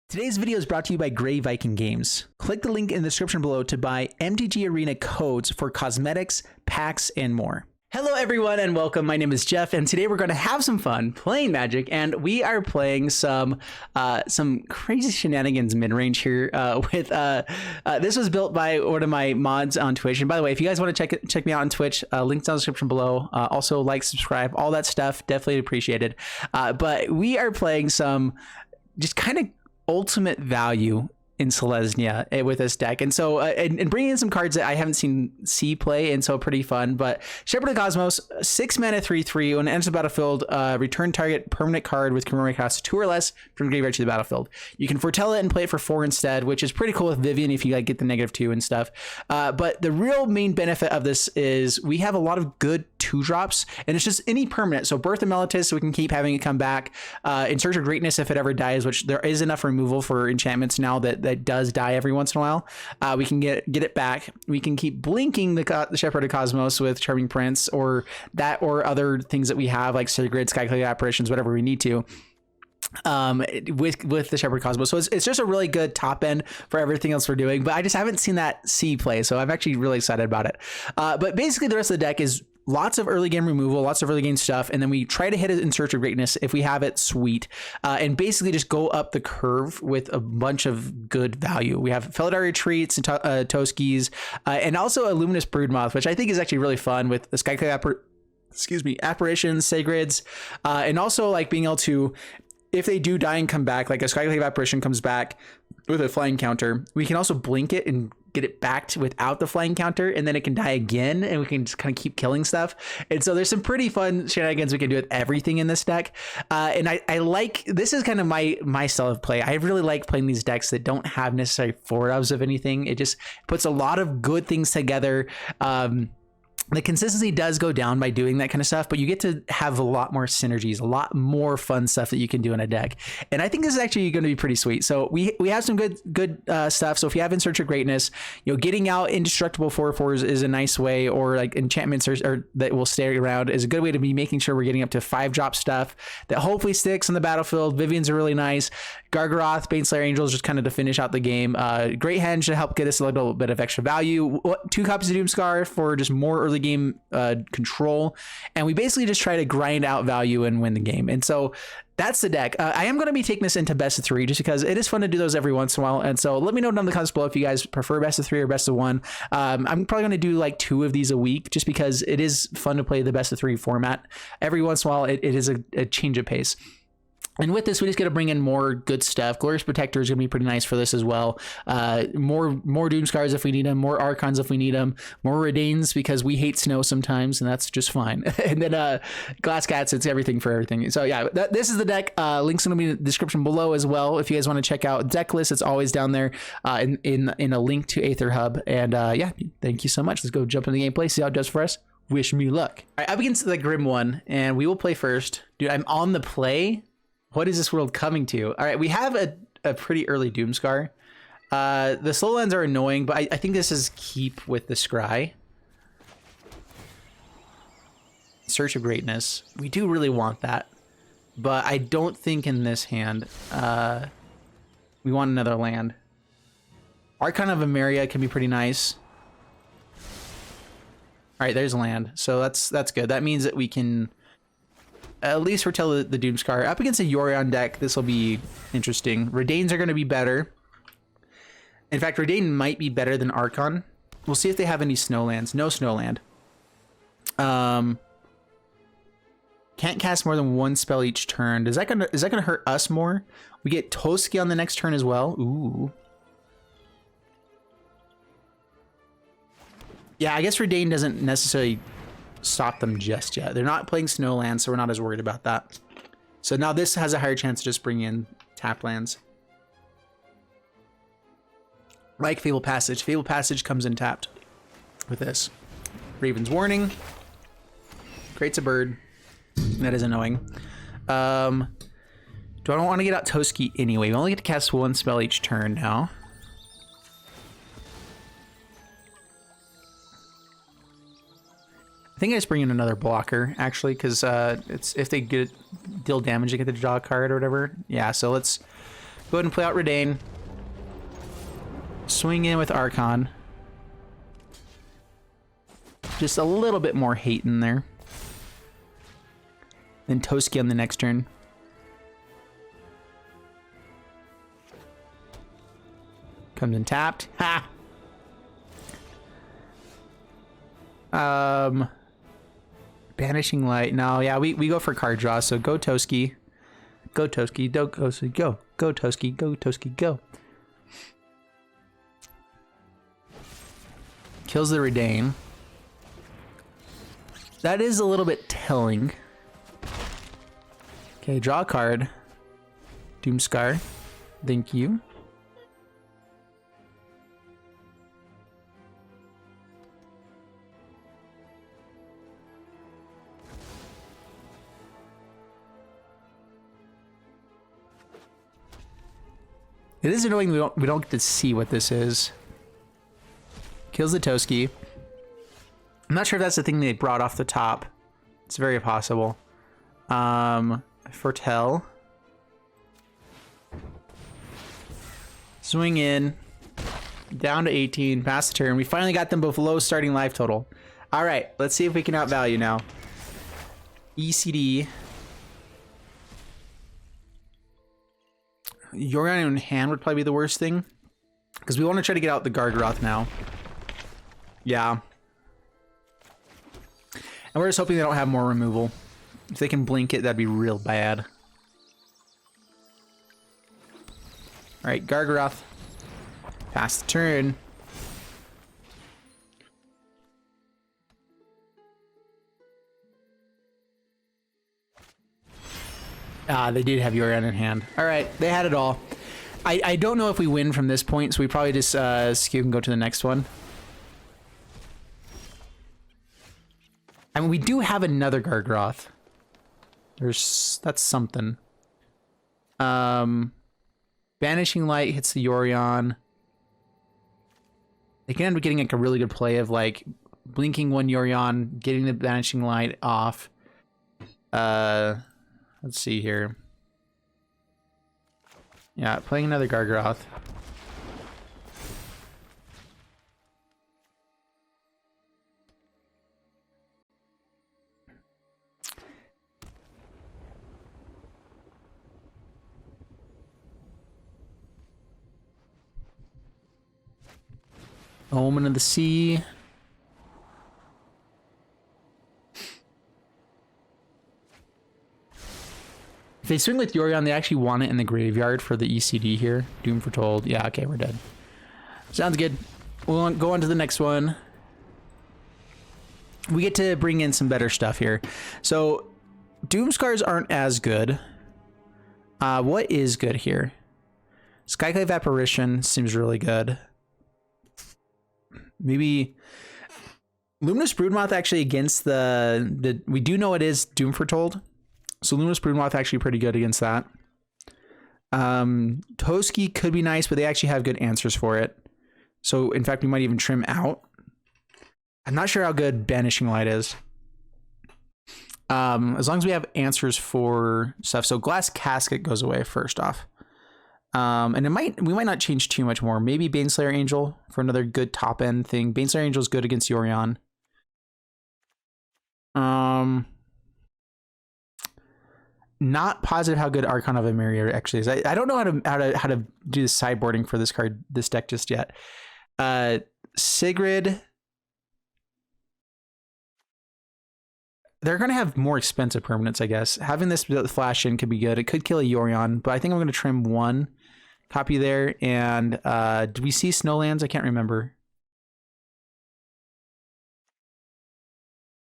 Today's video is brought to you by Grey Viking Games. Click the link in the description below to buy MTG Arena codes for cosmetics, packs, and more. Hello everyone and welcome. My name is Jeff and today we're going to have some fun playing Magic, and we are playing some crazy shenanigans mid-range here with this was built by one of my mods on Twitch. And by the way, if you guys want to check me out on Twitch, links down in the description below. Also like, subscribe, all that stuff, definitely appreciated. But we are playing some just kind of ultimate value in Selesnya with this deck, and so and bringing in some cards that I haven't seen C play, and so pretty fun. But Shepherd of the Cosmos, 6 mana 3/3. When it enters the battlefield, return target permanent card with commemorative cost 2 or less from the graveyard to the battlefield. You can foretell it and play it for 4 instead, which is pretty cool with Vivian if you like get the -2 and stuff. But the real main benefit of this is we have a lot of good 2-drops, and it's just any permanent. So Birth of Meletis, so we can keep having it come back. In Search of Greatness if it ever dies, which there is enough removal for enchantments now that does die every once in a while. We can get it back. We can keep blinking the Shepherd of Cosmos with Charming Prince or other things that we have like Sigrid, Skyclave Apparitions, whatever we need to. With the Shepherd Cosmos, so it's just a really good top end for everything else we're doing, but I just haven't seen that C play, so I'm actually really excited about it. But basically the rest of the deck is lots of early game removal, lots of early game stuff, and then we try to hit it in Search of Greatness if we have it, sweet, and basically just go up the curve with a bunch of good value. We have Felidar Retreats and Toskis, and also a Luminous Broodmoth, which I think is actually really fun with the Skyclave Apparitions, Sigrids, and also like being able to, if they do die and come back, like a Skyclave Apparition comes back with a flying counter, we can also blink it and get it back without the flying counter, and then it can die again, and we can just kind of keep killing stuff. And so there's some pretty fun shenanigans we can do with everything in this deck. And I like, this is kind of my style of play. I really like playing these decks that don't have necessarily 4-ofs of anything. It just puts a lot of good things together. The consistency does go down by doing that kind of stuff, but you get to have a lot more synergies, a lot more fun stuff that you can do in a deck. And I think this is actually going to be pretty sweet. So we have some good stuff. So if you have In Search of Greatness, you know, getting out indestructible 4/4s is a nice way, or like enchantments or that will stay around is a good way to be making sure we're getting up to 5-drop stuff that hopefully sticks on the battlefield. Vivians are really nice. Gargaroth, Baneslayer Angels just kind of to finish out the game. Great Hen should help get us a little bit of extra value. 2 copies of Doomscar for just more early game control, and we basically just try to grind out value and win the game. And so that's the deck. I am going to be taking this into best of 3 just because it is fun to do those every once in a while. And so let me know down in the comments below if you guys prefer best of 3 or best of 1. I'm probably going to do like 2 of these a week just because it is fun to play the best of 3 format. Every once in a while it is a change of pace. And with this, we just got to bring in more good stuff. Glorious Protector is going to be pretty nice for this as well. More Doomscars if we need them. More Archons if we need them. More Redains because we hate snow sometimes, and that's just fine. And then Glass Cats, it's everything for everything. So yeah, this is the deck. Links going to be in the description below as well. If you guys want to check out deck list, it's always down there in a link to Aether Hub. And yeah, thank you so much. Let's go jump into the gameplay, see how it does for us. Wish me luck. All right, up against the Grim one, and we will play first. Dude, I'm on the play. What is this world coming to? All right, we have a pretty early Doomscar. The slow lands are annoying, but I think this is keep with the Scry. Search of Greatness. We do really want that, but I don't think in this hand we want another land. Archon of Emeria can be pretty nice. All right, there's land, so that's good. That means that we can at least foretell the Doomscar. Up against a Yorion deck, this will be interesting. Redains are going to be better. In fact, Redain might be better than Archon. We'll see if they have any snowlands. No snowland. Can't cast more than 1 spell each turn. Is that gonna hurt us more? We get Toski on the next turn as well. Ooh. Yeah, I guess Redain doesn't necessarily stop them just yet. They're not playing Snowlands, so we're not as worried about that. So now this has a higher chance to just bring in tap lands. Like Fable Passage. Fable Passage comes in tapped with this. Raven's Warning. Creates a bird. That is annoying. Do I don't want to get out Toski anyway. We only get to cast 1 spell each turn now. I think I just bring in another blocker, actually, because it's if they deal damage, they get the draw card or whatever. Yeah, so let's Go ahead and play out Redain. Swing in with Archon. Just a little bit more hate in there. Then Toski on the next turn. Comes in tapped. Ha! Banishing Light. No, yeah, we go for card draw, so go Toski. Go Toski, go Toski, go. Go Toski, go Toski, go. Kills the Redain. That is a little bit telling. Okay, draw a card. Doomscar. Thank you. It is annoying we don't get to see what this is. Kills the Toski. I'm not sure if that's the thing they brought off the top. It's very possible. Foretell. Swing in. Down to 18. Pass the turn. We finally got them below starting life total. All right, let's see if we can outvalue now. ECD. Yorion in hand would probably be the worst thing. Because we want to try to get out the Gargaroth now. Yeah. And we're just hoping they don't have more removal. If they can blink it, that'd be real bad. Alright, Gargaroth. Pass the turn. Ah, they did have Yorion in hand. Alright, they had it all. I don't know if we win from this point, so we probably just skip and go to the next one. I mean, we do have another Gargaroth. That's something. Banishing Light hits the Yorion. They can end up getting like a really good play of like blinking one Yorion, getting the Banishing Light off. Let's see here. Yeah, playing another Gargaroth. Omen of the Sea. If they swing with Yorion, they actually want it in the graveyard for the ECD here. Doom Foretold. Yeah, okay, we're dead. Sounds good. We'll go on to the next one. We get to bring in some better stuff here. So, Doomscars aren't as good. What is good here? Skyclave Apparition seems really good. Maybe Luminous Broodmoth actually against the we do know it is Doom Foretold. So Luminous Broodmoth actually pretty good against that. Toski could be nice, but they actually have good answers for it. So in fact, we might even trim out. I'm not sure how good Banishing Light is. As long as we have answers for stuff. So Glass Casket goes away first off. And we might not change too much more. Maybe Baneslayer Angel for another good top end thing. Baneslayer Angel is good against Yorion. Not positive how good Archon of Emeria actually is. I don't know how to do the sideboarding for this card, this deck just yet. Sigrid. They're going to have more expensive permanents, I guess. Having this flash in could be good. It could kill a Yorion, but I think I'm going to trim one copy there. And do we see Snowlands? I can't remember.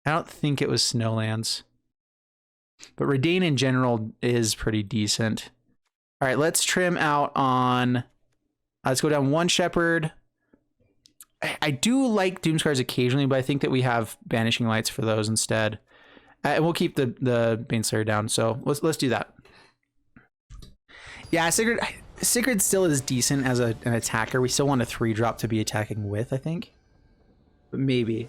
I don't think it was Snowlands. But Redain in general is pretty decent. All right, let's trim out on... let's go down one Shepherd. I do like Doomscars occasionally, but I think that we have Banishing Lights for those instead. And we'll keep the Baneslayer down, so let's do that. Yeah, Sigrid still is decent as an attacker. We still want a 3-drop to be attacking with, I think. But maybe.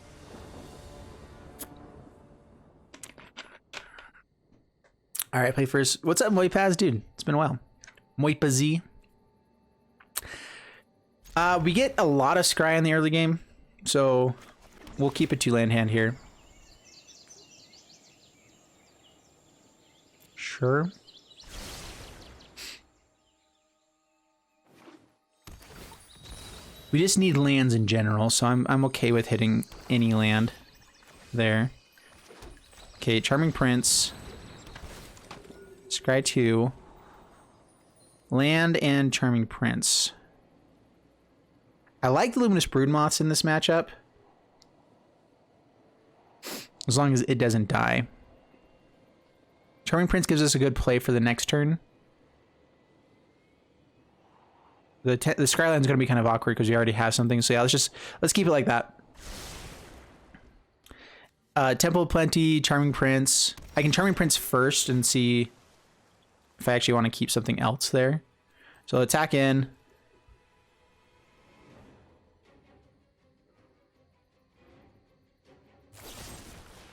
All right, play first. What's up, Moipaz? Dude, it's been a while. Moipaz. We get a lot of scry in the early game, so we'll keep a 2-land hand here. Sure. We just need lands in general, so I'm okay with hitting any land there. Okay, Charming Prince. Scry 2. Land and Charming Prince. I like the Luminous Broodmoths in this matchup. As long as it doesn't die. Charming Prince gives us a good play for the next turn. The Skyline's is going to be kind of awkward because we already have something. So yeah, let's keep it like that. Temple of Plenty, Charming Prince. I can Charming Prince first and see if I actually want to keep something else there. So attack in.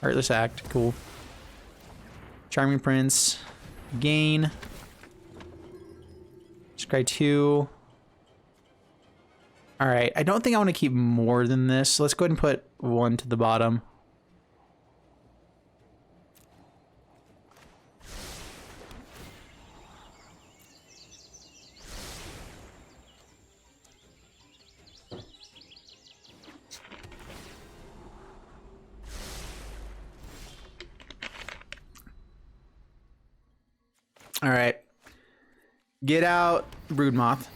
Heartless Act, cool. Charming Prince, gain. Scry 2. All right, I don't think I want to keep more than this. So let's go ahead and put 1 to the bottom. All right, get out Broodmoth.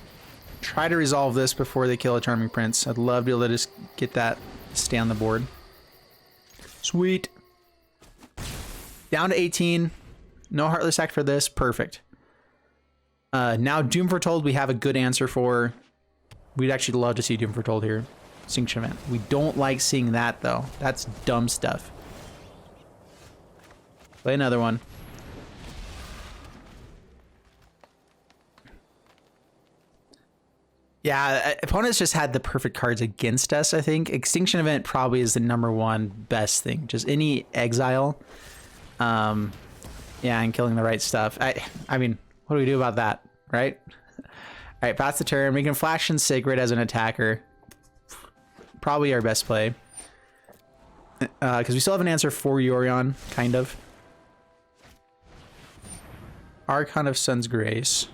Try to resolve this before they kill a Charming Prince. I'd love to be able to just get that stay on the board. Sweet. Down to 18. No Heartless Act for this. Perfect. Now Doom Foretold we have a good answer for. We'd actually love to see Doom Foretold here. Extinction Event. We don't like seeing that though. That's dumb stuff. Play another one. Yeah, opponents just had the perfect cards against us, I think. Extinction Event probably is the #1 best thing. Just any exile. Yeah, and killing the right stuff. I mean, what do we do about that, right? All right, pass the turn. We can flash in Sacred as an attacker. Probably our best play. Because we still have an answer for Yorion, kind of. Archon of Sun's Grace.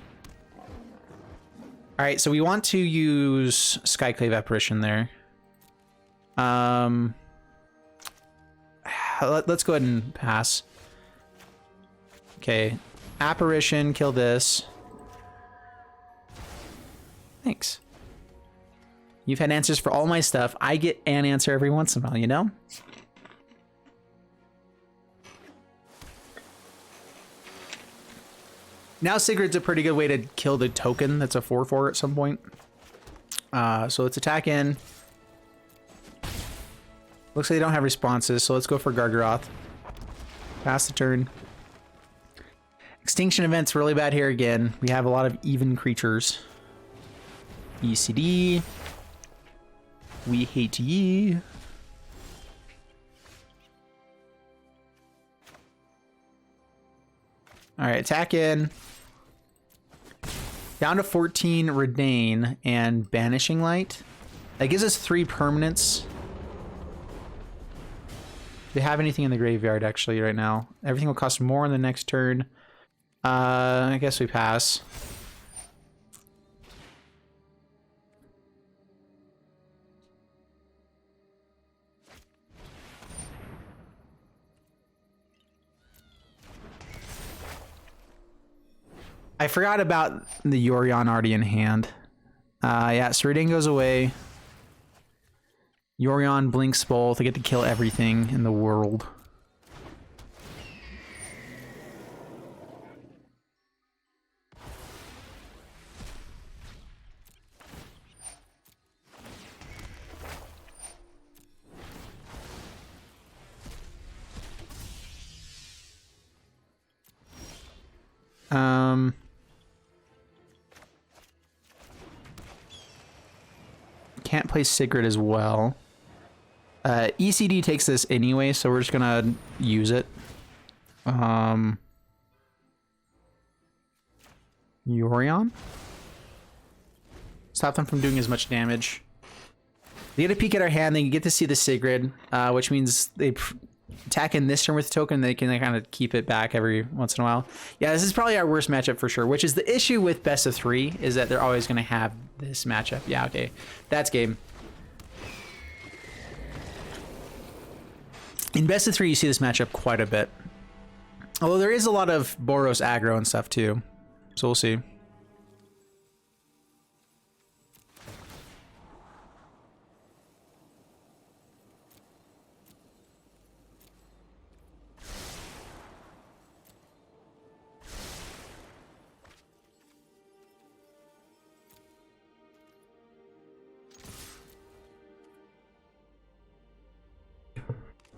All right, so we want to use Skyclave Apparition there. Let's go ahead and pass. Okay, Apparition, kill this. Thanks. You've had answers for all my stuff. I get an answer every once in a while, you know? Now Sigurd's a pretty good way to kill the token that's a 4/4 at some point. So let's attack in. Looks like they don't have responses, so let's go for Gargaroth. Pass the turn. Extinction Event's really bad here again. We have a lot of even creatures. ECD. We hate ye. Alright, attack in. Down to 14, Redain, and Banishing Light. That gives us 3 permanents. Do they have anything in the graveyard, actually, right now? Everything will cost more in the next turn. I guess we pass. I forgot about the Yorion already in hand. Yeah, Redain goes away. Yorion blinks both. I get to kill everything in the world. Can't play Sigrid as well. ECD takes this anyway, so we're just gonna use it. Yorion? Stop them from doing as much damage. They get a peek at our hand, then you get to see the Sigrid, which means they attack in this turn with the token, they can kind of keep it back every once in a while. Yeah, this is probably our worst matchup for sure, which is the issue with best of 3, is that they're always going to have this matchup. Yeah, okay. That's game. In best of 3, you see this matchup quite a bit. Although there is a lot of Boros aggro and stuff too. So we'll see.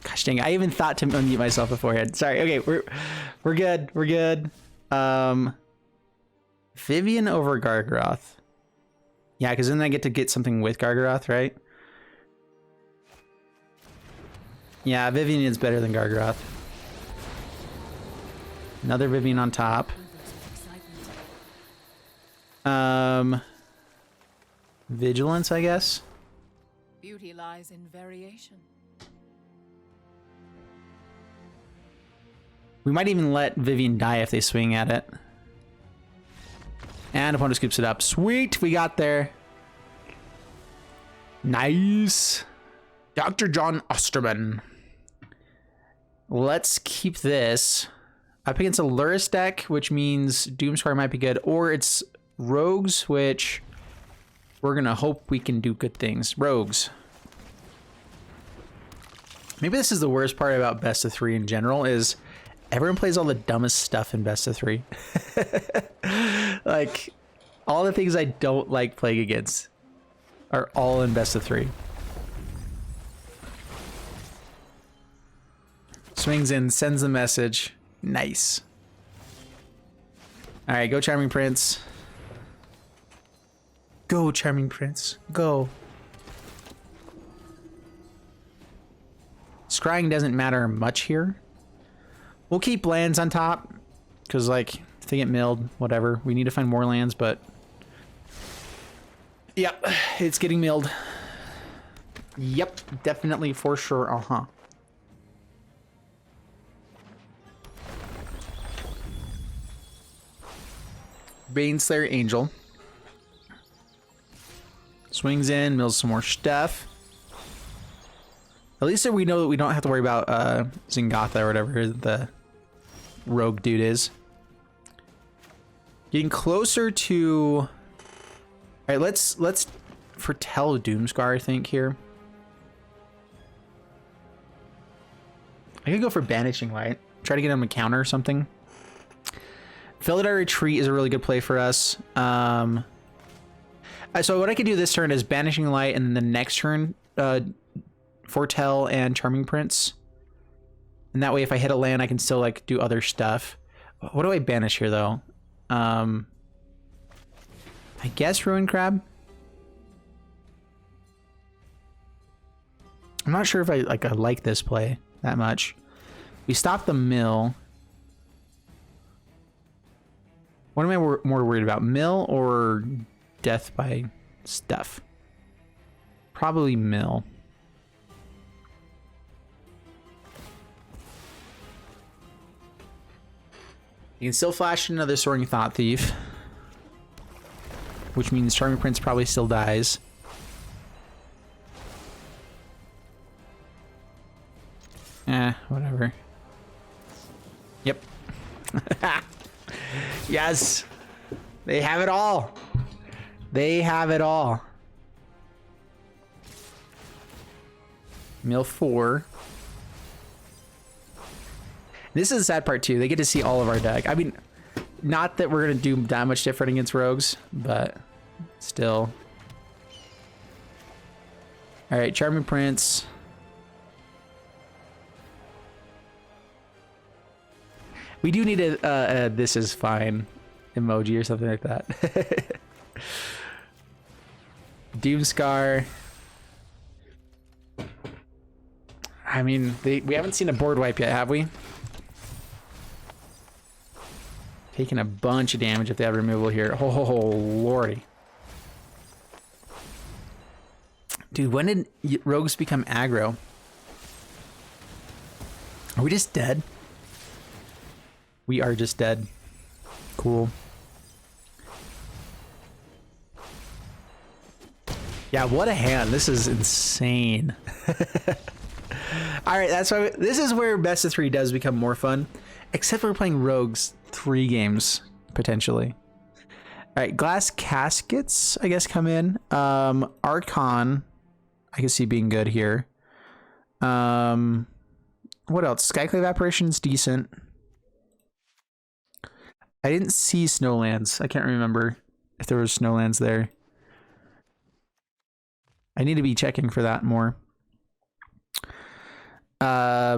Gosh dang, I even thought to unmute myself beforehand. Sorry. Okay, we're good. We're good. Vivian over Gargaroth. Yeah, because then I get to get something with Gargaroth, right? Yeah, Vivian is better than Gargaroth. Another Vivian on top. Vigilance, I guess. Beauty lies in variation. We might even let Vivian die if they swing at it. And opponent scoops it up. Sweet, we got there. Nice. Dr. John Osterman. Let's keep this up against a Luris deck, which means Doomscar might be good. Or it's Rogues, which we're going to hope we can do good things. Rogues. Maybe this is the worst part about best of 3 in general, is everyone plays all the dumbest stuff in best of 3. Like, all the things I don't like playing against are all in best of 3. Swings in, sends the message. Nice. All right, go Charming Prince. Go Charming Prince. Go. Scrying doesn't matter much here. We'll keep lands on top, because, like, if they get milled, whatever. We need to find more lands, but... Yep, it's getting milled. Yep, definitely, for sure, uh-huh. Baneslayer Angel. Swings in, mills some more stuff. At least we know that we don't have to worry about Zingatha or whatever the rogue dude is. Getting closer to... All right, let's foretell Doomscar, I think, here. I could go for Banishing Light. Try to get him a counter or something. Felidar Retreat is a really good play for us. So what I could do this turn is Banishing Light, and then the next turn, Foretell and Charming Prince. And that way, if I hit a land, I can still, like, do other stuff. What do I banish here, though? I guess Ruin Crab? I'm not sure if I like this play that much. We stop the mill. What am I more worried about? Mill or death by stuff? Probably mill. You can still flash another Soaring Thought Thief, which means Charming Prince probably still dies. Whatever. Yep. Yes. They have it all. They have it all. Mill 4. This is the sad part too. They get to see all of our deck. I mean, not that we're going to do that much different against rogues, but still. All right, Charming Prince. We do need a this is fine emoji or something like that. Doomscar. I mean, we haven't seen a board wipe yet, have we? Taking a bunch of damage if they have removal here. Oh, lordy. Dude, when did rogues become aggro? Are we just dead? We are just dead. Cool. Yeah, what a hand. This is insane. All right, that's why this is where best of 3 does become more fun. Except for playing rogues 3 games, potentially. All right, glass caskets, I guess, come in. Archon, I can see being good here. What else? Skyclave Apparition's decent. I didn't see Snowlands. I can't remember if there was Snowlands there. I need to be checking for that more. I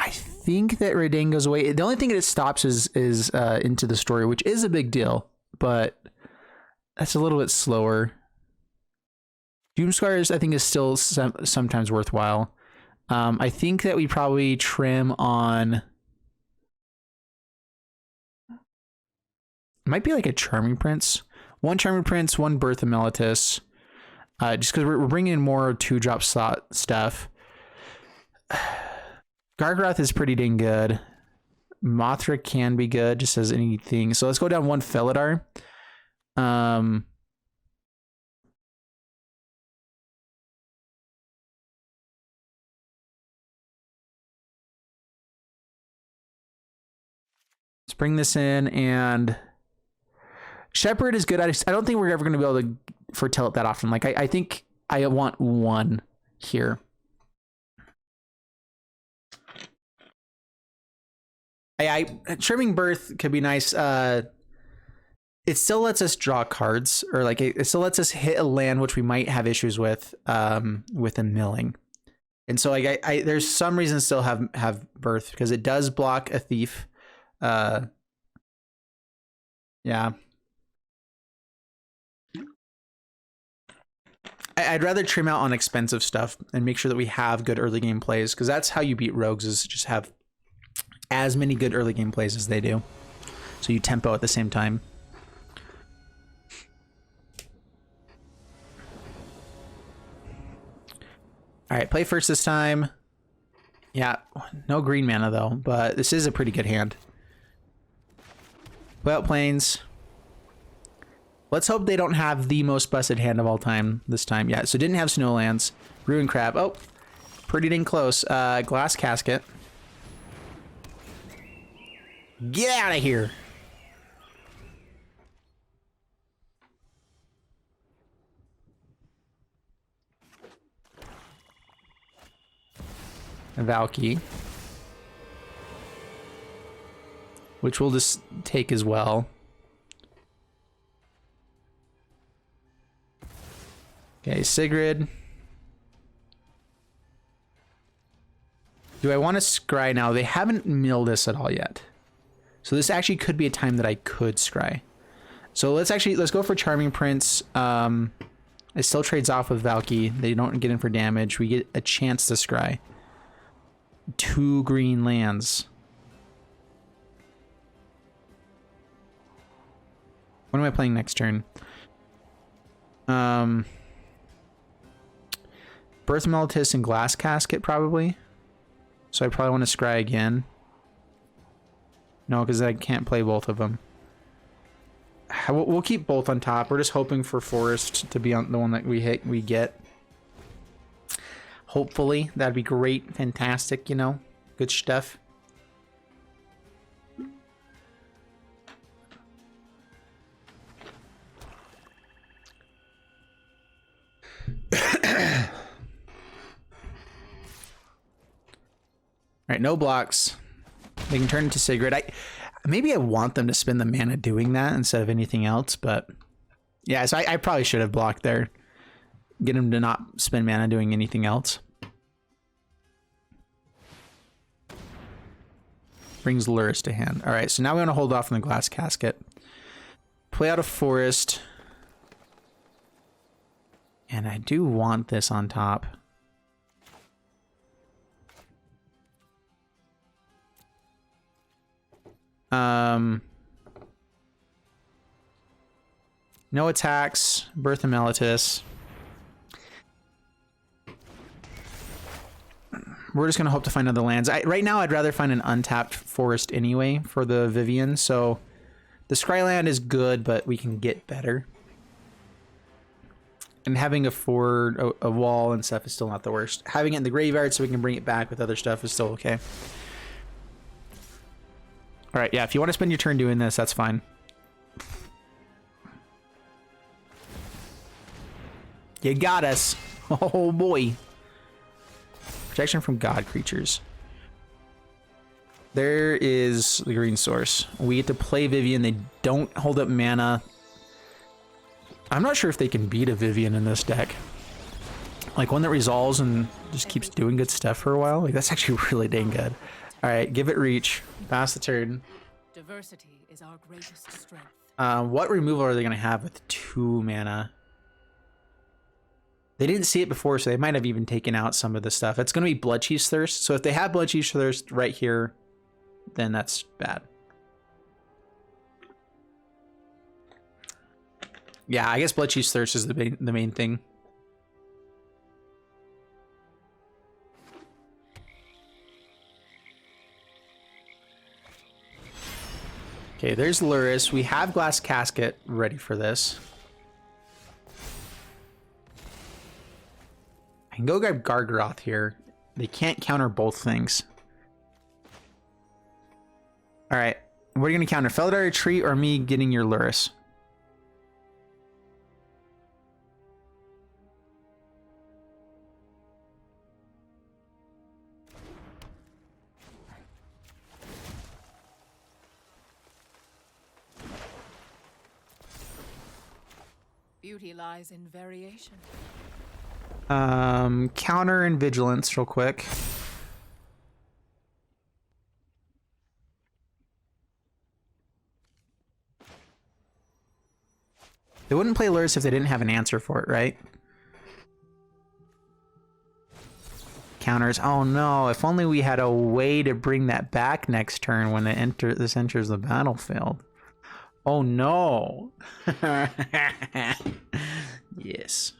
think that Redain goes away. The only thing that it stops is Into the Story, which is a big deal, but that's a little bit slower. Doomscars, I think, is still sometimes worthwhile. I think that we probably trim on... Might be like a Charming Prince. 1 Charming Prince, 1 Birth of Meletis. Just because we're bringing in more 2-drop slot stuff. Gargaroth is pretty dang good. Mothra can be good, just as anything. So let's go down 1 Felidar. Let's bring this in, and Shepherd is good. I don't think we're ever going to be able to foretell it that often. Like I think I want 1 here. Trimming Birth could be nice. It still lets us draw cards, or like it still lets us hit a land, which we might have issues with a milling. And so like there's some reason to still have Birth, because it does block a thief. Yeah. I'd rather trim out on expensive stuff and make sure that we have good early game plays, because that's how you beat rogues, is just have as many good early game plays as they do. So you tempo at the same time. All right, play first this time. Yeah, no green mana though, but this is a pretty good hand. Play out Plains. Let's hope they don't have the most busted hand of all time this time. Yeah, so didn't have Snowlands. Ruin Crab. Oh, pretty dang close. Glass Casket. Get out of here. Valky, which we'll just take as well. Okay, Sigrid. Do I want to scry now? They haven't milled this at all yet. So this actually could be a time that I could scry. So let's go for Charming Prince. It still trades off with Valky. They don't get in for damage. We get a chance to scry. 2 green lands. What am I playing next turn? Birth Meletis and Glass Casket, probably. So I probably want to scry again. No, because I can't play both of them. We'll keep both on top. We're just hoping for Forest to be on the one that we get. Hopefully, that'd be great. Fantastic, you know. Good stuff. Alright, no blocks. They can turn into Sigrid. Maybe I want them to spend the mana doing that instead of anything else, but yeah, so I probably should have blocked there. Get them to not spend mana doing anything else. Brings Lurrus to hand. Alright, so now we want to hold off on the Glass Casket. Play out a Forest. And I do want this on top. No attacks. Birth of Meletis. we're just going to hope to find other lands. Right now, I'd rather find an untapped forest anyway for the Vivian. So the Scryland is good, but we can get better. And having a ford, a wall and stuff is still not the worst. Having it in the graveyard so we can bring it back with other stuff is still okay. All right, yeah, if you want to spend your turn doing this, that's fine. You got us. Oh, boy. Protection from god creatures. There is the green source. We get to play Vivian. They don't hold up mana. I'm not sure if they can beat a Vivian in this deck. Like one that resolves and just keeps doing good stuff for a while. Like that's actually really dang good. All right, give it reach. Pass the turn. Diversity is our greatest strength. What removal are they going to have with 2 mana? They didn't see it before, so they might have even taken out some of the stuff. It's going to be Bloodchief's Thirst. So if they have Bloodchief's Thirst right here, then that's bad. Yeah, I guess Bloodchief's Thirst is the main thing. Okay, there's Luris. We have Glass Casket ready for this. I can go grab Gargaroth here. They can't counter both things. All right, what are you going to counter? Felidar Retreat or me getting your Luris? Beauty lies in variation. Counter and Vigilance real quick. They wouldn't play Luris if they didn't have an answer for it, right? Counters. Oh no, if only we had a way to bring that back next turn when this enters the battlefield. Oh no. Yes.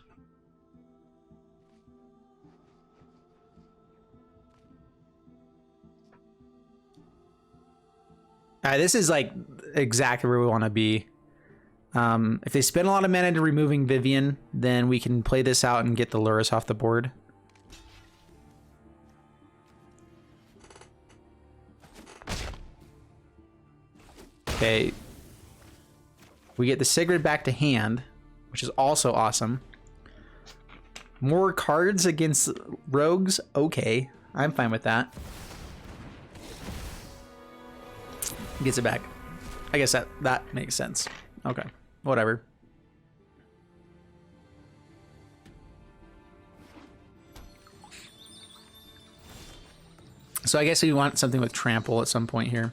This is like exactly where we want to be. If they spend a lot of mana to removing Vivian, then we can play this out and get the Luris off the board. Okay. We get the Sigrid back to hand, which is also awesome. More cards against rogues? Okay. I'm fine with that. Gets it back. I guess that makes sense. Okay. Whatever. So I guess we want something with trample at some point here.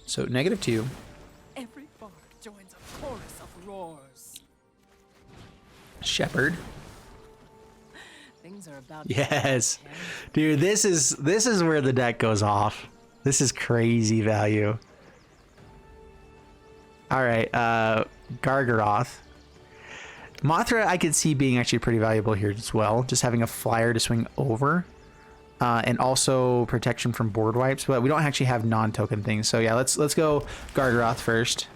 So -2. Every bard joins a chorus of roars. Shepherd. Things are about Yes. Dude, this is where the deck goes off. This is crazy value. All right, Gargaroth. Mothra I could see being actually pretty valuable here as well. Just having a flyer to swing over. And also protection from board wipes, but we don't actually have non-token things. So yeah, let's go Gargaroth first.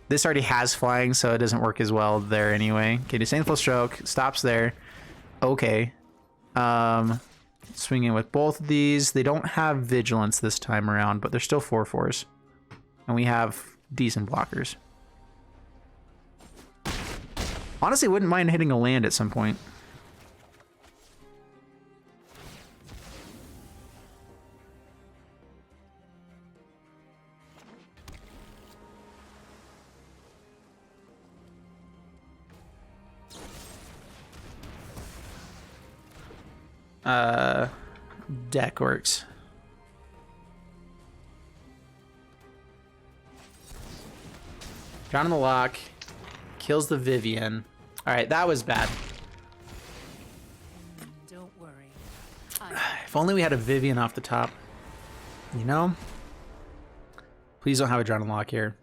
This already has flying, so it doesn't work as well there anyway. Okay, Disdainful Stroke stops there. Okay. Swinging with both of these. They don't have Vigilance this time around, but they're still 4/4s. And we have decent blockers. Honestly, wouldn't mind hitting a land at some point. Deck works. Drawn on the lock. Kills the Vivian. Alright, that was bad. Don't worry. If only we had a Vivian off the top. You know? Please don't have a Drawn on lock here.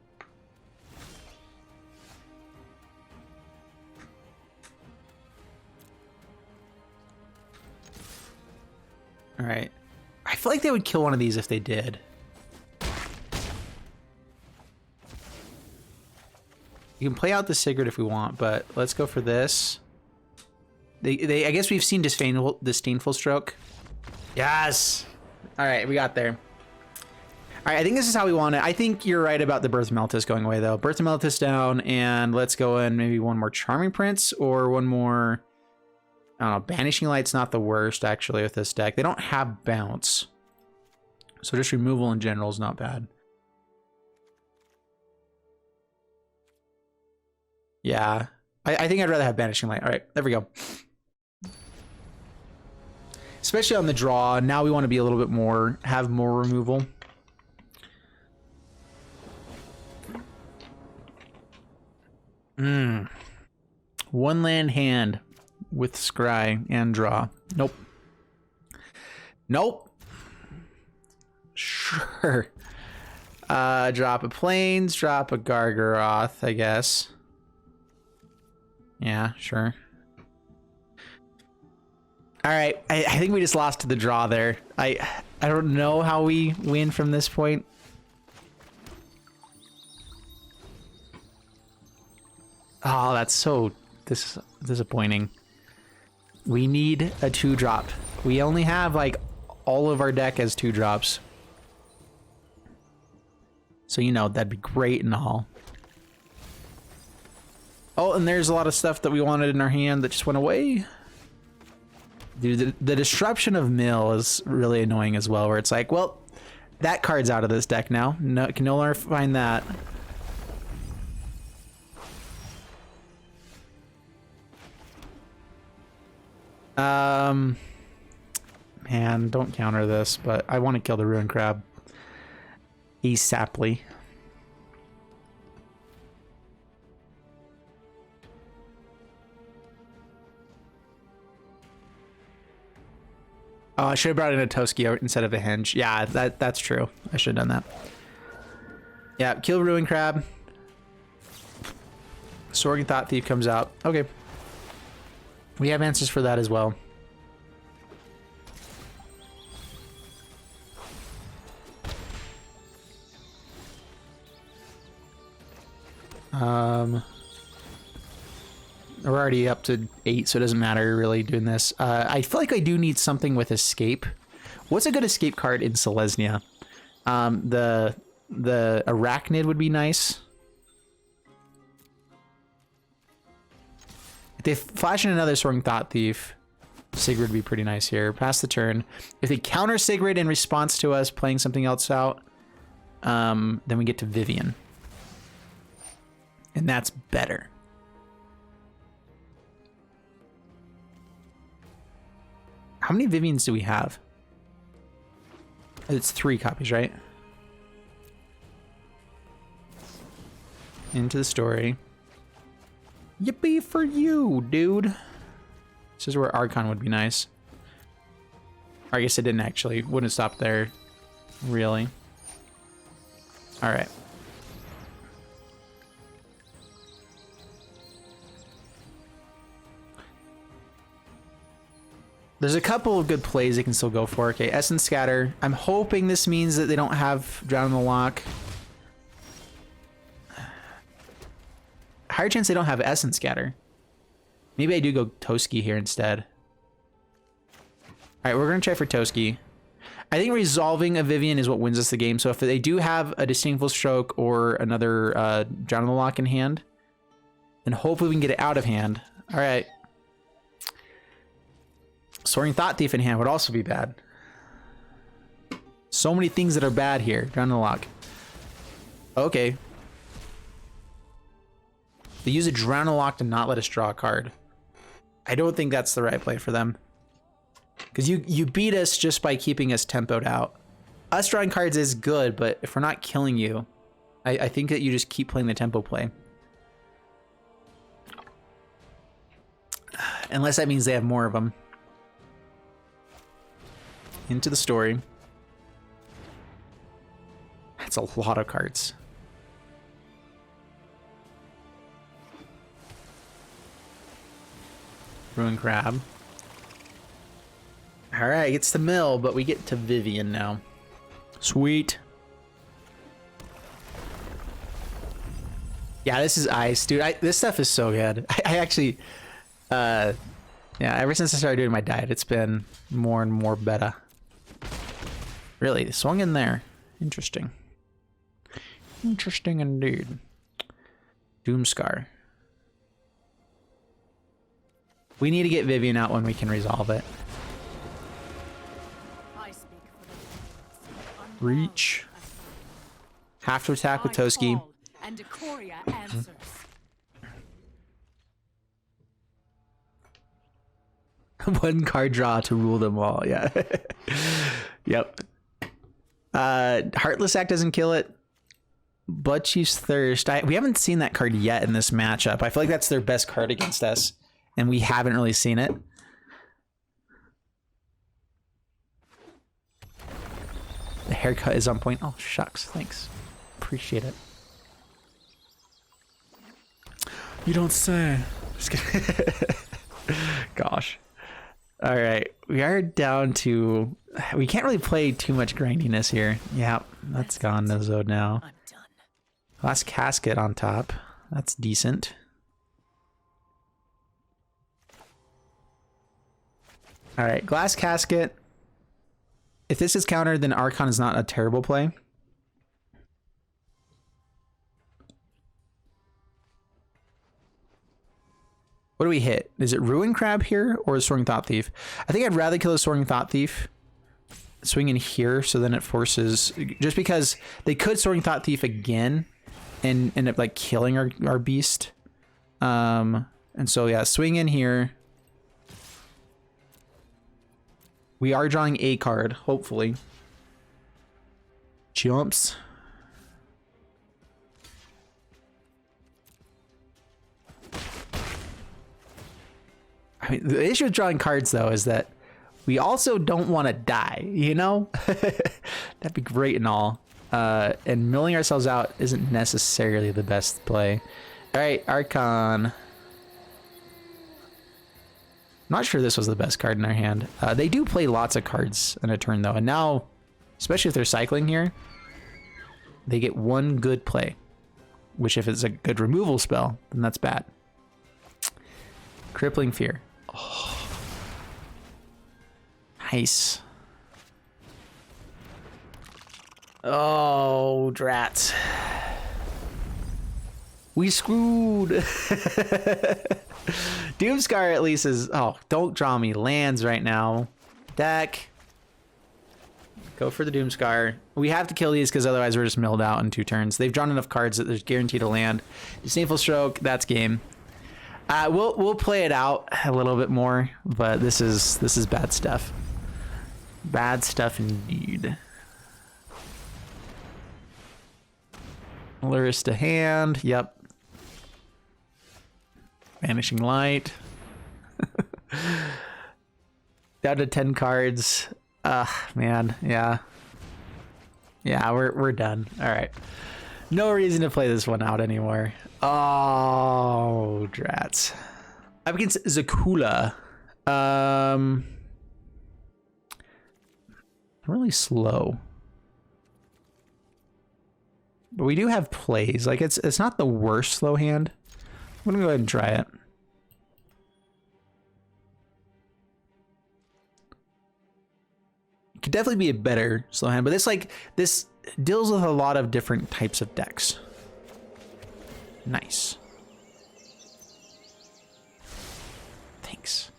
All right. I feel like they would kill one of these if they did. You can play out the Sigurd if we want, but let's go for this. I guess we've seen Disdainful Stroke. Yes! Alright, we got there. Alright, I think this is how we want it. I think you're right about the Birth of Meltis going away, though. Birth of Meltis down, and let's go in maybe one more Charming Prince, or one more... I don't know, Banishing Light's not the worst, actually, with this deck. They don't have bounce. So just removal in general is not bad. Yeah, I think I'd rather have Banishing Light. All right, there we go. Especially on the draw. Now we want to be a little bit more, have more removal. One land hand with scry and draw. Nope. Nope. Sure. Drop a Plains, drop a Gargaroth, I guess. Yeah, sure. All right, I think we just lost to the draw there. I don't know how we win from this point. Oh, that's so disappointing. We need a 2-drop. We only have like all of our deck as 2-drops. So, you know, that'd be great and all. Oh, and there's a lot of stuff that we wanted in our hand that just went away. Dude, the disruption of mill is really annoying as well, where it's like, well, that card's out of this deck now. No, can no longer find that. Man, don't counter this, but I want to kill the Ruin Crab. He's saply. Oh, I should have brought in a Toski instead of a Hinge. Yeah, that's true. I should have done that. Yeah, kill Ruin Crab. Sorting Thought Thief comes out. Okay. We have answers for that as well. We're already up to 8, so it doesn't matter really doing this. I feel like I do need something with escape. What's a good escape card in Selesnya? The Arachnid would be nice. If they flash in another Soaring Thought Thief, Sigrid would be pretty nice here. Pass the turn. If they counter Sigrid in response to us playing something else out, then we get to Vivian. And that's better. How many Vivians do we have? It's 3 copies, right? Into the story. Yippee for you, dude. This is where Archon would be nice. Or I guess it didn't actually. Wouldn't stop there. Really. Alright. There's a couple of good plays they can still go for. Okay, Essence Scatter. I'm hoping this means that they don't have Drown in the Lock. Higher chance they don't have Essence Scatter. Maybe I do go Toski here instead. Alright, we're going to try for Toski. I think resolving a Vivian is what wins us the game. So if they do have a Disdainful Stroke or another Drown in the Lock in hand, then hopefully we can get it out of hand. Alright. Soaring Thought Thief in hand would also be bad. So many things that are bad here. Drown in the Lock. Okay. They use a Drown in the Lock to not let us draw a card. I don't think that's the right play for them. Because you beat us just by keeping us tempoed out. Us drawing cards is good, but if we're not killing you, I think that you just keep playing the tempo play. Unless that means they have more of them. Into the story. That's a lot of cards. Ruin Crab. All right, gets to Mill, but we get to Vivian now. Sweet. Yeah, this is ice, dude. This stuff is so good. I actually, yeah, ever since I started doing my diet, it's been more and more better. Really, swung in there. Interesting. Interesting indeed. Doomscar. We need to get Vivian out when we can resolve it. I speak for the Reach. Have to attack with Toski. And Decoria answers. One card draw to rule them all. Yeah. Yep. Heartless Act doesn't kill it. Bloodchief's Thirst. We haven't seen that card yet in this matchup. I feel like that's their best card against us, and we haven't really seen it. The haircut is on point. Oh, shucks. Thanks. Appreciate it. You don't say. Just kidding. Gosh. All right. We are down to... We can't really play too much grindiness here. Yeah, that's gone to Zode now. I'm done. Last Casket on top. That's decent. All right, Glass Casket. If this is countered, then Archon is not a terrible play. What do we hit? Is it Ruin Crab here or is Soaring Thought Thief? I think I'd rather kill a Soaring Thought Thief. Swing in here, so then it forces... Just because they could Soaring Thought Thief again and end up like killing our beast. And so yeah, swing in here. We are drawing a card, hopefully. Jumps. I mean, the issue with drawing cards, though, is that we also don't want to die, you know? That'd be great and all. And milling ourselves out isn't necessarily the best play. All right, Archon. Not sure this was the best card in our hand. They do play lots of cards in a turn, though. And now, especially if they're cycling here, they get one good play. Which, if it's a good removal spell, then that's bad. Crippling Fear. Oh. Nice. Oh, drats. We screwed. Doomscar at least is... Oh, don't draw me lands right now. Deck. Go for the Doomscar. We have to kill these because otherwise we're just milled out in 2 turns. They've drawn enough cards that there's guaranteed a land. Disdainful Stroke, that's game. We'll play it out a little bit more, but this is bad stuff. Bad stuff indeed. Luris to hand. Yep. Vanishing Light. Down to 10 cards. Man, yeah. Yeah, we're done. All right. No reason to play this one out anymore. Oh, drats. I'm against Zakula. Really slow. But we do have plays. Like it's not the worst slow hand. I'm gonna go ahead and try it. It could definitely be a better slow hand, but this deals with a lot of different types of decks. Nice. Thanks.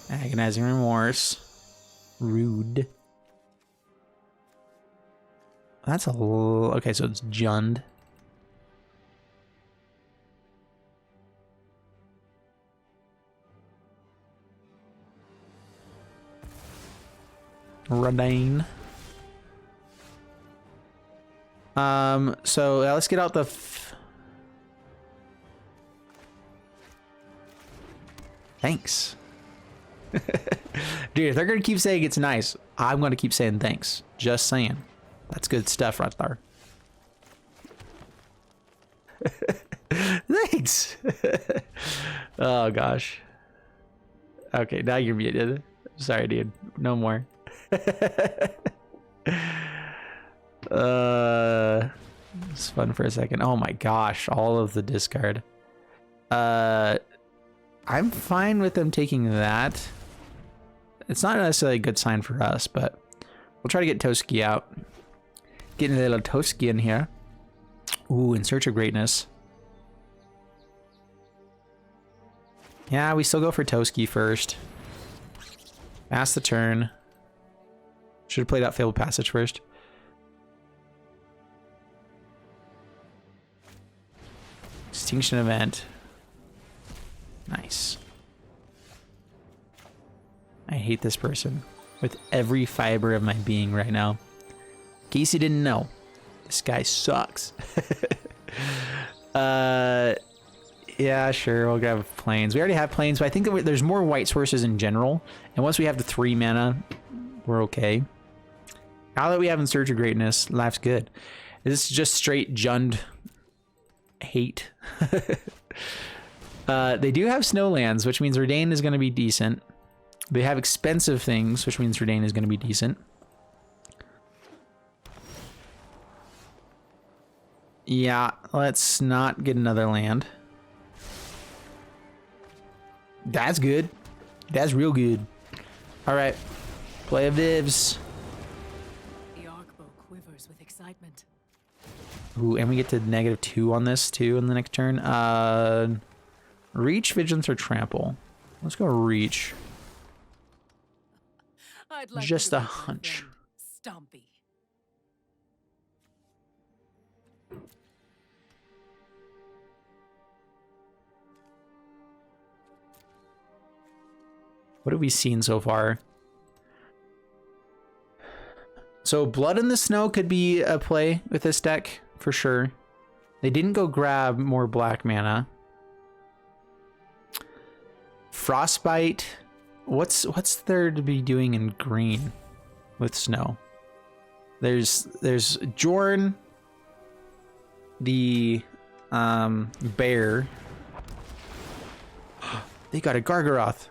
Agonizing Remorse. Rude. That's a little... Okay, so it's Jund. Radane. So let's get out the... Thanks. Dude, if they're gonna keep saying it's nice, I'm gonna keep saying thanks. Just saying. That's good stuff right there. Yikes. Oh gosh. Okay, now you're muted. Sorry, dude. No more. It's fun for a second. Oh my gosh, all of the discard. I'm fine with them taking that. It's not necessarily a good sign for us, but we'll try to get Toski out. Getting a little Toski in here. Ooh, In Search of Greatness. Yeah, we still go for Toski first. Pass the turn. Should have played out Fabled Passage first. Extinction Event. Nice. I hate this person with every fiber of my being right now. In case you didn't know, this guy sucks. Yeah, sure, we'll grab planes. We already have planes, but I think that there's more white sources in general. And once we have the 3 mana, we're okay. Now that we have In Search of Greatness, life's good. This is just straight Jund hate. They do have Snowlands, which means Redain is going to be decent. They have expensive things, which means Redain is going to be decent. Yeah, let's not get another land. That's good. That's real good. All right, play a Vivs. The Arkbow quivers with excitement. Ooh, and we get to -2 on this too in the next turn. Reach, Vigilance, or Trample. Let's go Reach. I'd like Just to a meet my hunch. friend, Stumpy. What have we seen so far? So Blood in the Snow could be a play with this deck for sure. They didn't go grab more black mana. Frostbite. What's there to be doing in green with snow? There's Jorn, the bear. They got a Gargaroth.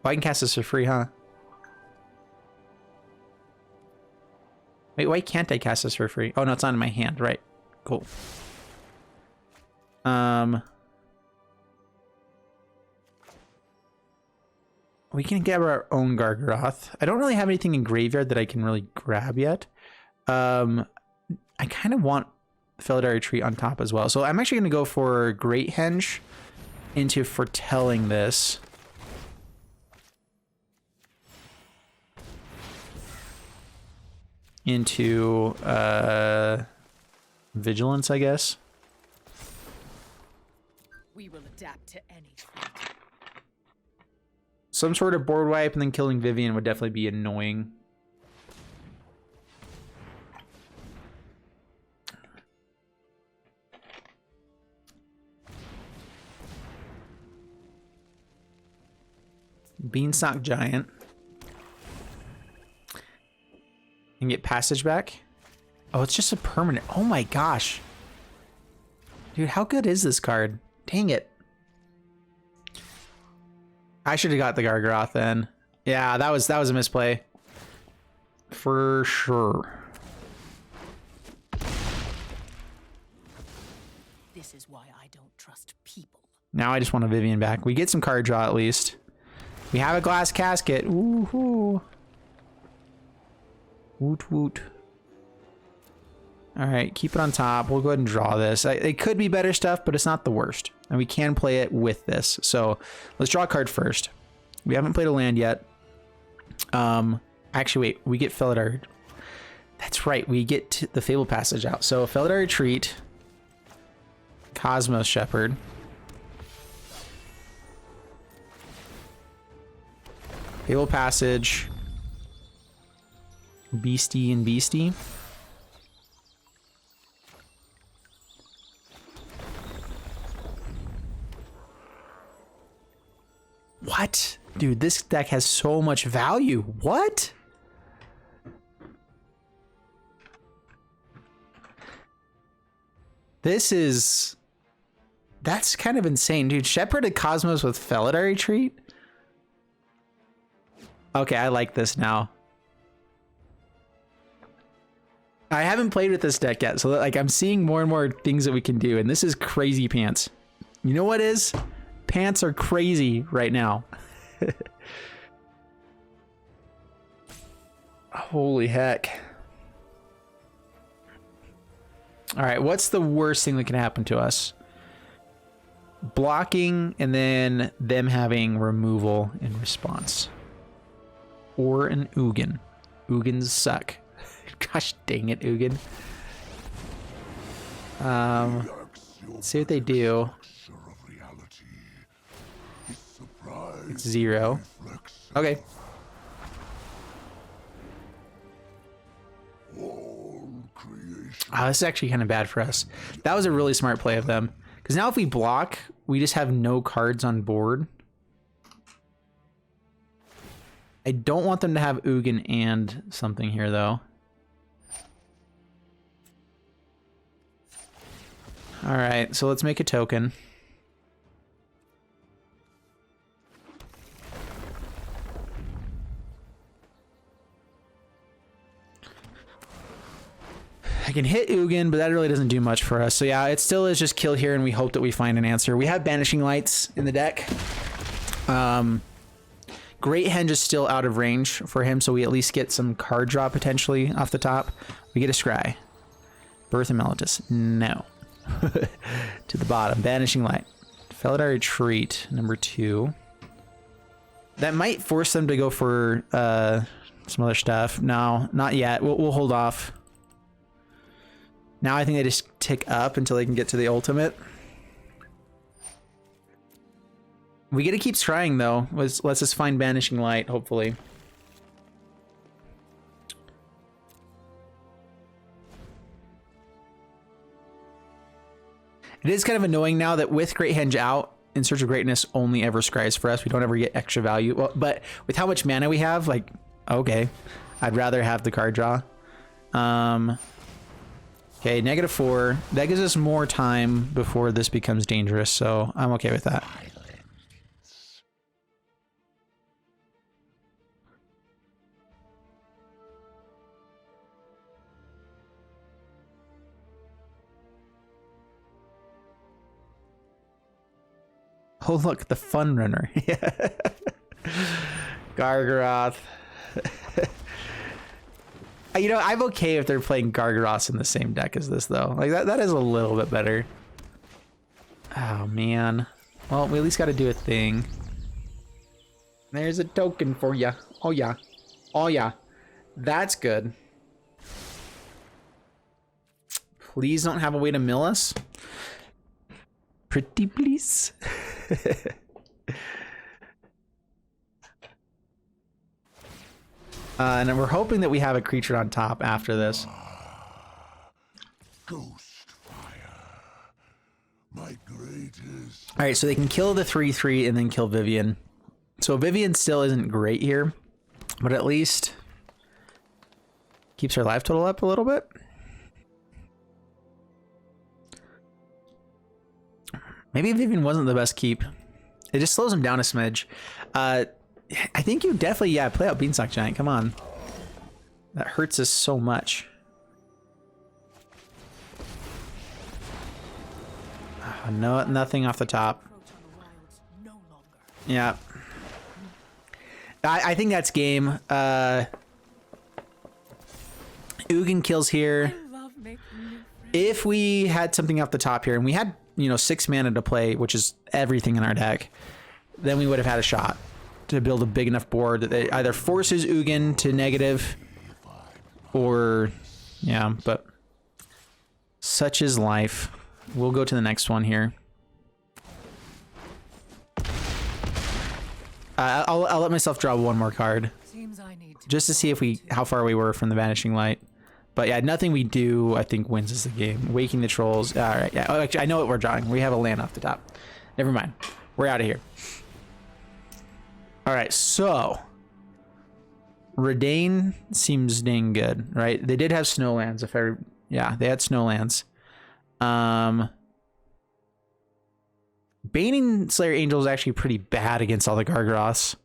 Oh, I can cast this for free, huh? Wait, why can't I cast this for free? Oh no, it's not in my hand, right? Cool. We can grab our own Gargaroth. I don't really have anything in graveyard that I can really grab yet. I kind of want Felidar Retreat on top as well. So I'm actually going to go for Great Henge into Foretelling this. Into Vigilance, I guess. We will adapt to any. Some sort of board wipe and then killing Vivian would definitely be annoying. Beanstalk Giant. And get Passage back. Oh, it's just a permanent. Oh my gosh. Dude, how good is this card? Dang it. I should have got the Gargaroth then. Yeah, that was a misplay. For sure. This is why I don't trust people. Now I just want a Vivian back. We get some card draw at least. We have a Glass Casket. Woohoo. Woot woot. All right, keep it on top. We'll go ahead and draw this. It could be better stuff, but it's not the worst. And we can play it with this. So let's draw a card first. We haven't played a land yet. Actually, wait. We get Felidar. That's right. We get the Fabled Passage out. So Felidar Retreat. Cosmos Shepherd. Fabled Passage. Beastie and Beastie. What? Dude, this deck has so much value. What? That's kind of insane, dude. Shepherded Cosmos with Felidar Retreat? Okay, I like this now. I haven't played with this deck yet, so like I'm seeing more and more things that we can do, and this is crazy pants. You know what is? Pants are crazy right now. Holy heck. All right, what's the worst thing that can happen to us? Blocking and then them having removal in response. Or an Ugin. Ugins suck. Gosh dang it, Ugin. Let's see what they do. It's 0. Okay. Oh, this is actually kind of bad for us. That was a really smart play of them. Because now if we block, we just have no cards on board. I don't want them to have Ugin and something here, though. All right, so let's make a token. I can hit Ugin, but that really doesn't do much for us. So yeah, it still is just kill here, and we hope that we find an answer. We have Banishing Lights in the deck. Great Henge is still out of range for him, so we at least get some card draw potentially off the top. We get a Scry. Birth of Meletis. No. To the bottom. Banishing Light. Felidar Retreat, number 2. That might force them to go for some other stuff. No, not yet. We'll hold off. Now I think they just tick up until they can get to the ultimate. We get to keep trying, though. Let's just find Banishing Light, hopefully. It is kind of annoying now that with Great Henge out, In Search of Greatness only ever scries for us. We don't ever get extra value. Well, but with how much mana we have, like, okay. I'd rather have the card draw. Okay, -4. That gives us more time before this becomes dangerous, so I'm okay with that. Oh, look, the Fun Runner. Gargaroth. You know, I'm okay if they're playing Gargaroth in the same deck as this, though. Like, that is a little bit better. Oh, man. Well, we at least got to do a thing. There's a token for ya. Oh, yeah. Oh, yeah. That's good. Please don't have a way to mill us. Pretty please. And then we're hoping that we have a creature on top after this. Ghost fire, my greatest. All right, so they can kill the 3/3 and then kill Vivian. So Vivian still isn't great here, but at least keeps her life total up a little bit. Maybe Vivian wasn't the best keep. It just slows him down a smidge. I think you definitely, yeah, play out Beanstalk Giant. Come on. That hurts us so much. No, nothing off the top. Yeah. I think that's game. Ugin kills here. If we had something off the top here, and we had, you know, 6 mana to play, which is everything in our deck, then we would have had a shot to build a big enough board that it either forces Ugin to negative or, yeah, but such is life. We'll go to the next one here. I'll let myself draw one more card just to see if how far we were from the Vanishing Light. But yeah, nothing we do, I think, wins us the game. Waking the Trolls. All right, yeah. Oh, actually, I know what we're drawing. We have a land off the top. Never mind. We're out of here. All right, so Redain seems dang good, right? They did have Snowlands. Yeah, they had Snowlands. Baning Slayer Angel is actually pretty bad against all the Gargoths.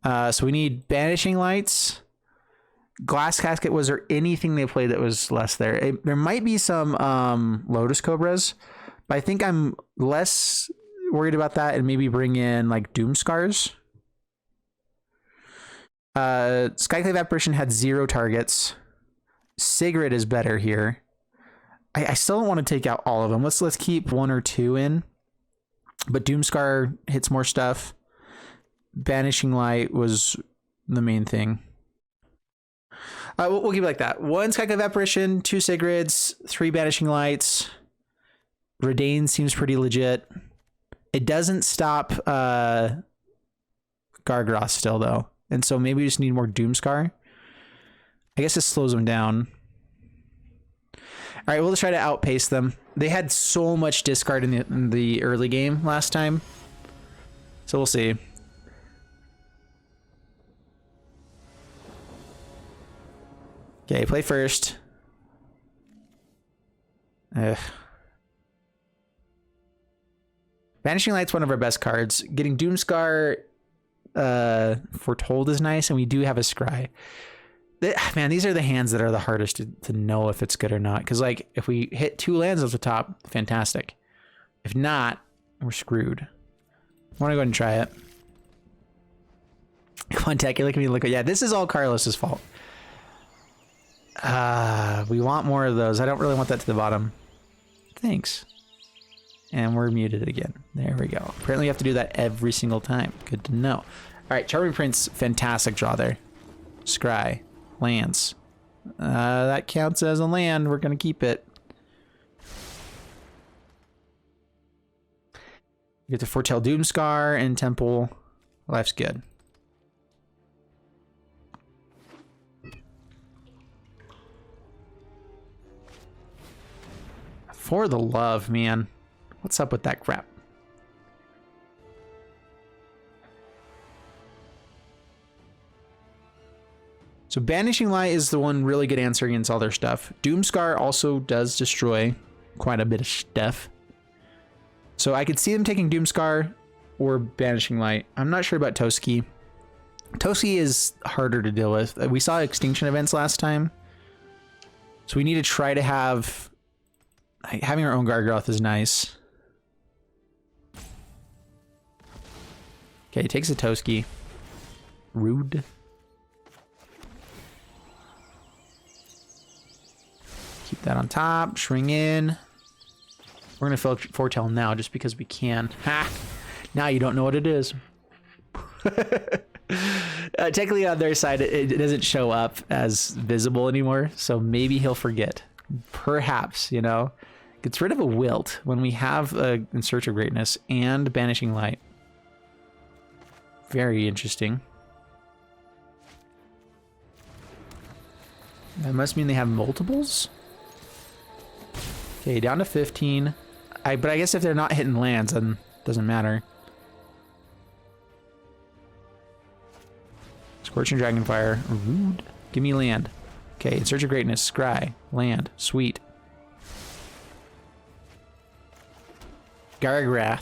So we need Banishing Lights. Glass Casket. Was there anything they played that was less there? There might be some Lotus Cobras, but I think I'm less worried about that and maybe bring in like Doom Scars. Skyclave Apparition had 0 targets. Sigrid is better here. I still don't want to take out all of them. Let's keep 1 or 2 in. But Doomscar hits more stuff. Banishing Light was the main thing. We'll keep it like that. 1 Skyclave Apparition, 2 Sigrids, 3 Banishing Lights. Redain seems pretty legit. It doesn't stop Gargoth still, though. And so maybe we just need more Doomscar. I guess it slows them down. All right, we'll just try to outpace them. They had so much discard in the early game last time. So we'll see. Okay, play first. Vanishing Light's one of our best cards. Getting Doomscar Foretold is nice, and we do have a Scry. Man, these are the hands that are the hardest to know if it's good or not. Because, like, if we hit 2 lands off the top, fantastic. If not, we're screwed. I want to go ahead and try it. Come on, Tech, you're looking at me like, yeah, this is all Carlos's fault. We want more of those. I don't really want that to the bottom. Thanks. And we're muted again. There we go. Apparently you have to do that every single time. Good to know. All right, Charming Prince, fantastic draw there. Scry. Lands. That counts as a land. We're going to keep it. You get to Foretell Doomscar and Temple. Life's good. For the love, man. What's up with that crap? So Banishing Light is the one really good answer against all their stuff. Doomscar also does destroy quite a bit of stuff. So I could see them taking Doomscar or Banishing Light. I'm not sure about Toski. Toski is harder to deal with. We saw Extinction Events last time. So we need to try to have... Having our own Gargoth is nice. Okay, he takes a Toski. Rude. Keep that on top. Shring in. We're going to foretell now just because we can. Ha! Now you don't know what it is. Technically on their side, it doesn't show up as visible anymore. So maybe he'll forget. Perhaps, you know. Gets rid of a Wilt when we have In Search of Greatness and Banishing Light. Very interesting. That must mean they have multiples? Okay, down to 15. But I guess if they're not hitting lands, then it doesn't matter. Scorching Dragonfire. Rude. Give me land. Okay, In Search of Greatness. Scry. Land. Sweet. Gargrath.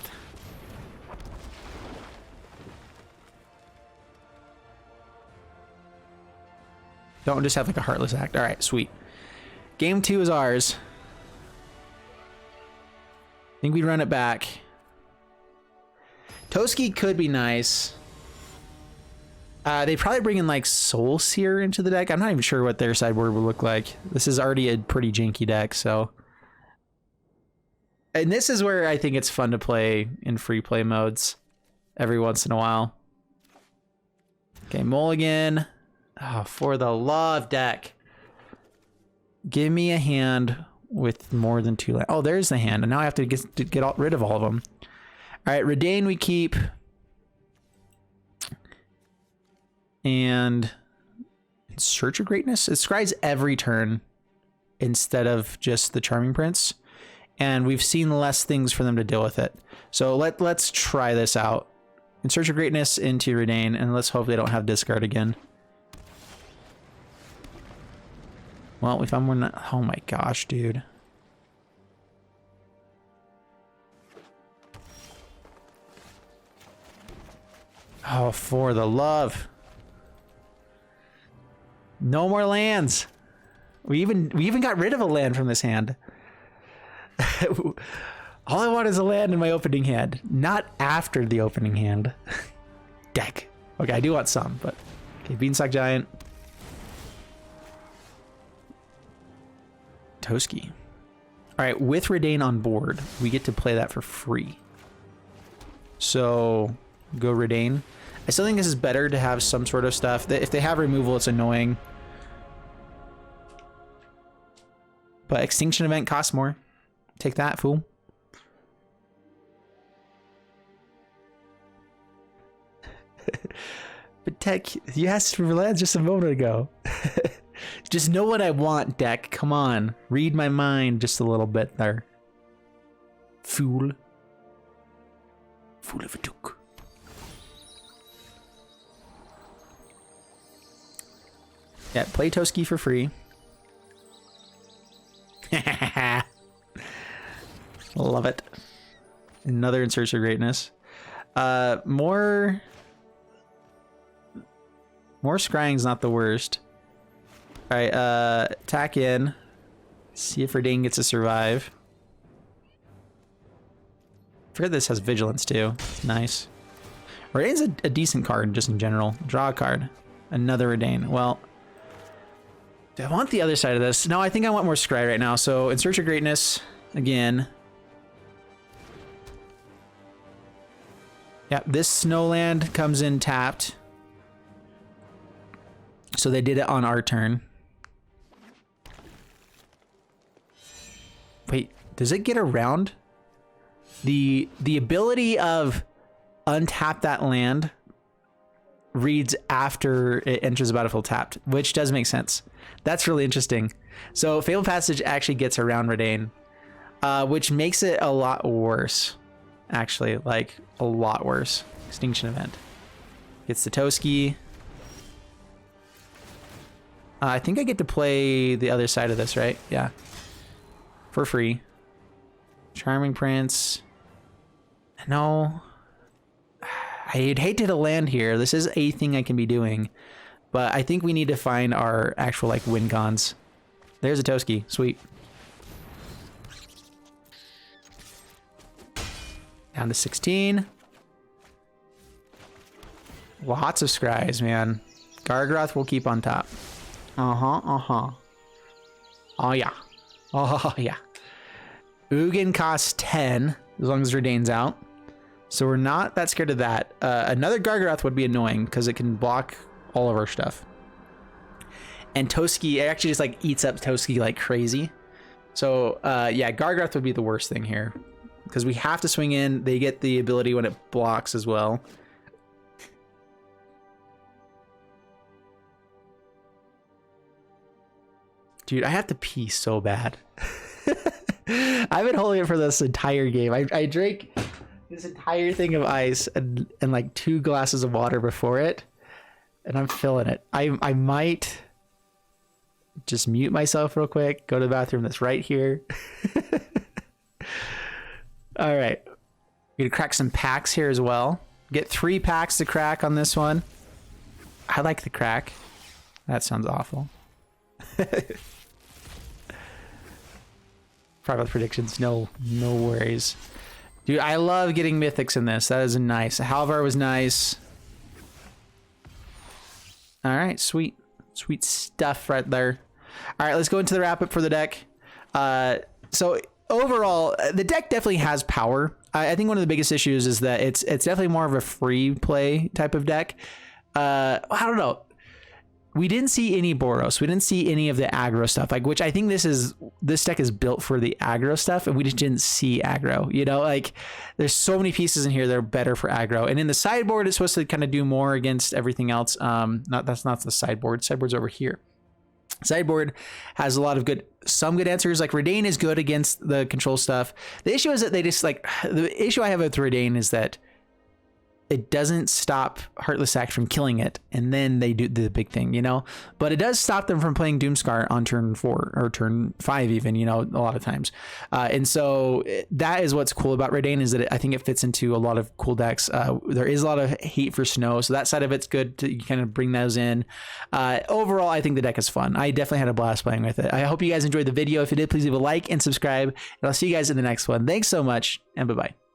Don't just have like a Heartless Act. All right, sweet. Game 2 is ours. I think we run it back. Toski could be nice. They probably bring in like Soul Seer into the deck. I'm not even sure what their sideboard would look like. This is already a pretty janky deck, so. And this is where I think it's fun to play in free play modes every once in a while. Okay, Mulligan. Oh, for the love, deck. Give me a hand with more than 2 lands. Oh, there's the hand. And now I have to get rid of all of them. All right, Redain we keep. And In Search of Greatness. It scries every turn instead of just the Charming Prince. And we've seen less things for them to deal with it. So let's try this out. In Search of Greatness into Redain, and let's hope they don't have discard again. Well, we found one. Oh my gosh, dude. Oh, for the love. No more lands. We even got rid of a land from this hand. All I want is a land in my opening hand, not after the opening hand. Deck. Okay, I do want some, but okay, Beanstalk Giant. Toski. All right, with Redain on board, we get to play that for free. So go Redain. I still think this is better to have some sort of stuff. If they have removal, it's annoying. But Extinction Event costs more. Take that, fool. But Tech, you asked for lands just a moment ago. Just know what I want, deck. Come on. Read my mind just a little bit there. Fool. Fool of a duke. Yeah, play Toski for free. Love it. Another In Search of Greatness. More scrying's not the worst. All right, attack in. See if Redain gets to survive. I forget this has vigilance too. Nice. Redain's a decent card just in general. Draw a card. Another Redain. Well, do I want the other side of this? No, I think I want more scry right now. So In Search of Greatness again. Yeah, this Snowland comes in tapped. So they did it on our turn. Wait, does it get around? The ability of untap that land reads after it enters the battlefield tapped, which does make sense. That's really interesting. So Fabled Passage actually gets around Redain, which makes it a lot worse. Actually, like a lot worse. Extinction Event. Gets the Toski. I think I get to play the other side of this, right? Yeah. For free. Charming Prince. No. I'd hate to land here. This is a thing I can be doing. But I think we need to find our actual, like, win cons. There's a Toski. Sweet. Down to 16. Lots of scries, man. Gargaroth will keep on top. Oh yeah. Oh yeah. Ugin costs 10 as long as Redain's out. So we're not that scared of that. Another Gargaroth would be annoying because it can block all of our stuff. And Toski, it actually just like eats up Toski like crazy. So yeah, Gargaroth would be the worst thing here. Because we have to swing in. They get the ability when it blocks as well. Dude, I have to pee so bad. I've been holding it for this entire game. I drank this entire thing of ice and like 2 glasses of water before it. And I'm feeling it. I might just mute myself real quick. Go to the bathroom that's right here. All right. We're going to crack some packs here as well. Get 3 packs to crack on this one. I like the crack. That sounds awful. Private predictions. No worries. Dude, I love getting mythics in this. That is nice. Halvar was nice. All right. Sweet. Sweet stuff right there. All right. Let's go into the wrap up for the deck. So overall, the deck definitely has power. I think one of the biggest issues is that it's definitely more of a free play type of deck. I don't know. We didn't see any Boros. We didn't see any of the aggro stuff, like, which I think this deck is built for the aggro stuff, and we just didn't see aggro. You know, like there's so many pieces in here that are better for aggro. And in the sideboard, it's supposed to kind of do more against everything else. That's not the sideboard. Sideboard's over here. Sideboard has a lot of some good answers. Like Redain is good against the control stuff. The issue is that they just like, the issue I have with Redain is that it doesn't stop Heartless Act from killing it, and then they do the big thing, you know. But it does stop them from playing Doomscar on turn 4 or turn 5, even, you know, a lot of times. And so that is what's cool about Redain, is that I think it fits into a lot of cool decks. There is a lot of hate for snow, so that side of it's good to kind of bring those in. Overall, I think the deck is fun. I definitely had a blast playing with it. I hope you guys enjoyed the video. If you did, please leave a like and subscribe, and I'll see you guys in the next one. Thanks so much, and bye-bye.